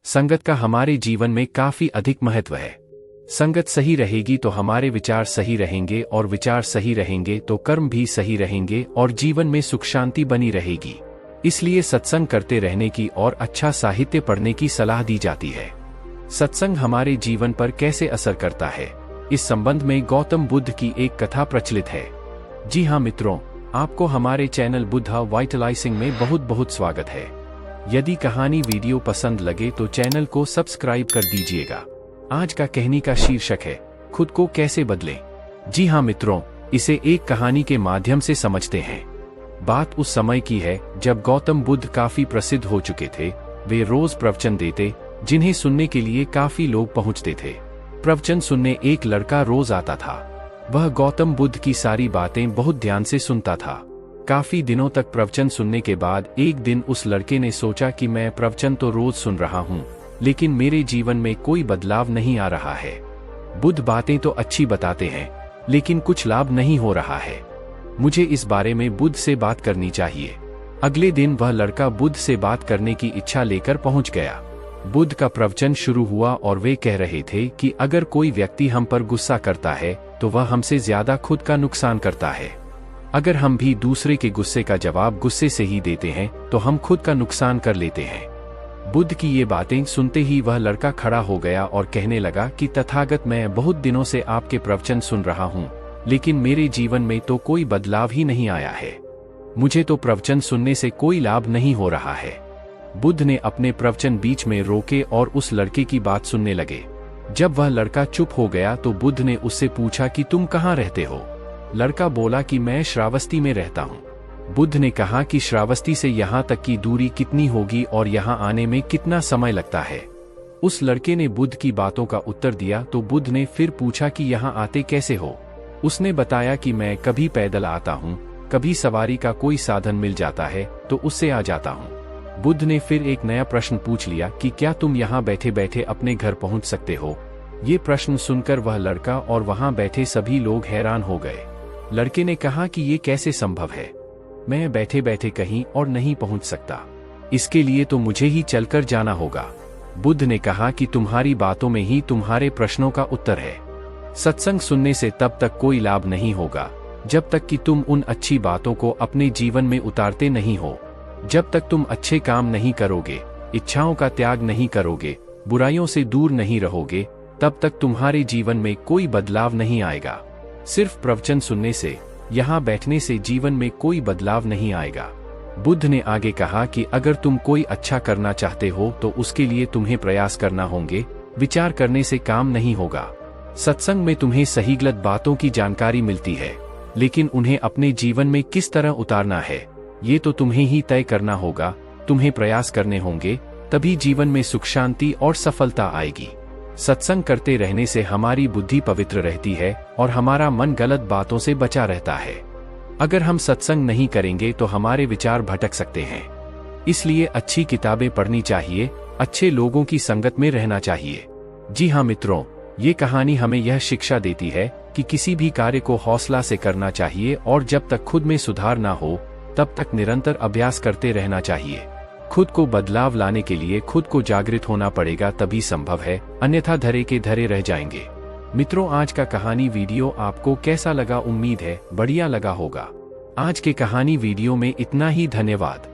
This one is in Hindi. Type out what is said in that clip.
संगत का हमारे जीवन में काफी अधिक महत्व है। संगत सही रहेगी तो हमारे विचार सही रहेंगे, और विचार सही रहेंगे तो कर्म भी सही रहेंगे, और जीवन में सुख शांति बनी रहेगी। इसलिए सत्संग करते रहने की और अच्छा साहित्य पढ़ने की सलाह दी जाती है। सत्संग हमारे जीवन पर कैसे असर करता है, इस संबंध में गौतम बुद्ध की एक कथा प्रचलित है। जी हाँ मित्रों, आपको हमारे चैनल बुद्धा वाइटलाइजिंग में बहुत बहुत स्वागत है। यदि कहानी वीडियो पसंद लगे तो चैनल को सब्सक्राइब कर दीजिएगा। आज का कहानी का शीर्षक है खुद को कैसे बदलें। जी हाँ मित्रों, इसे एक कहानी के माध्यम से समझते हैं। बात उस समय की है जब गौतम बुद्ध काफी प्रसिद्ध हो चुके थे। वे रोज प्रवचन देते, जिन्हें सुनने के लिए काफी लोग पहुंचते थे। प्रवचन सुनने एक लड़का रोज आता था। वह गौतम बुद्ध की सारी बातें बहुत ध्यान से सुनता था। काफी दिनों तक प्रवचन सुनने के बाद एक दिन उस लड़के ने सोचा कि मैं प्रवचन तो रोज सुन रहा हूँ, लेकिन मेरे जीवन में कोई बदलाव नहीं आ रहा है। बुद्ध बातें तो अच्छी बताते हैं, लेकिन कुछ लाभ नहीं हो रहा है। मुझे इस बारे में बुद्ध से बात करनी चाहिए। अगले दिन वह लड़का बुद्ध से बात करने की इच्छा लेकर पहुंच गया। बुद्ध का प्रवचन शुरू हुआ और वे कह रहे थे कि अगर कोई व्यक्ति हम पर गुस्सा करता है तो वह हमसे ज्यादा खुद का नुकसान करता है। अगर हम भी दूसरे के गुस्से का जवाब गुस्से से ही देते हैं तो हम खुद का नुकसान कर लेते हैं। बुद्ध की ये बातें सुनते ही वह लड़का खड़ा हो गया और कहने लगा कि तथागत, मैं बहुत दिनों से आपके प्रवचन सुन रहा हूँ, लेकिन मेरे जीवन में तो कोई बदलाव ही नहीं आया है। मुझे तो प्रवचन सुनने से कोई लाभ नहीं हो रहा है। बुद्ध ने अपने प्रवचन बीच में रोके और उस लड़के की बात सुनने लगे। जब वह लड़का चुप हो गया तो बुद्ध ने उससे पूछा कि तुम कहाँ रहते हो। लड़का बोला कि मैं श्रावस्ती में रहता हूँ। बुद्ध ने कहा कि श्रावस्ती से यहाँ तक की दूरी कितनी होगी और यहाँ आने में कितना समय लगता है। उस लड़के ने बुद्ध की बातों का उत्तर दिया तो बुद्ध ने फिर पूछा कि यहाँ आते कैसे हो। उसने बताया कि मैं कभी पैदल आता हूँ, कभी सवारी का कोई साधन मिल जाता है तो उससे आ जाता हूँ। बुद्ध ने फिर एक नया प्रश्न पूछ लिया कि क्या तुम यहाँ बैठे बैठे अपने घर पहुँच सकते हो। ये प्रश्न सुनकर वह लड़का और वहाँ बैठे सभी लोग हैरान हो गए। लड़के ने कहा कि ये कैसे संभव है, मैं बैठे बैठे कहीं और नहीं पहुंच सकता, इसके लिए तो मुझे ही चलकर जाना होगा। बुद्ध ने कहा कि तुम्हारी बातों में ही तुम्हारे प्रश्नों का उत्तर है। सत्संग सुनने से तब तक कोई लाभ नहीं होगा जब तक कि तुम उन अच्छी बातों को अपने जीवन में उतारते नहीं हो। जब तक तुम अच्छे काम नहीं करोगे, इच्छाओं का त्याग नहीं करोगे, बुराइयों से दूर नहीं रहोगे, तब तक तुम्हारे जीवन में कोई बदलाव नहीं आएगा। सिर्फ प्रवचन सुनने से, यहाँ बैठने से जीवन में कोई बदलाव नहीं आएगा। बुद्ध ने आगे कहा कि अगर तुम कोई अच्छा करना चाहते हो तो उसके लिए तुम्हें प्रयास करना होंगे, विचार करने से काम नहीं होगा। सत्संग में तुम्हें सही गलत बातों की जानकारी मिलती है, लेकिन उन्हें अपने जीवन में किस तरह उतारना है, ये तो तुम्हें ही तय करना होगा। तुम्हें प्रयास करने होंगे, तभी जीवन में सुख शांति और सफलता आएगी। सत्संग करते रहने से हमारी बुद्धि पवित्र रहती है और हमारा मन गलत बातों से बचा रहता है। अगर हम सत्संग नहीं करेंगे तो हमारे विचार भटक सकते हैं। इसलिए अच्छी किताबें पढ़नी चाहिए, अच्छे लोगों की संगत में रहना चाहिए। जी हाँ मित्रों, ये कहानी हमें यह शिक्षा देती है कि किसी भी कार्य को हौसला से करना चाहिए और जब तक खुद में सुधार ना हो तब तक निरंतर अभ्यास करते रहना चाहिए। खुद को बदलाव लाने के लिए खुद को जागृत होना पड़ेगा, तभी संभव है, अन्यथा धरे के धरे रह जाएंगे। मित्रों, आज का कहानी वीडियो आपको कैसा लगा? उम्मीद है बढ़िया लगा होगा। आज के कहानी वीडियो में इतना ही। धन्यवाद।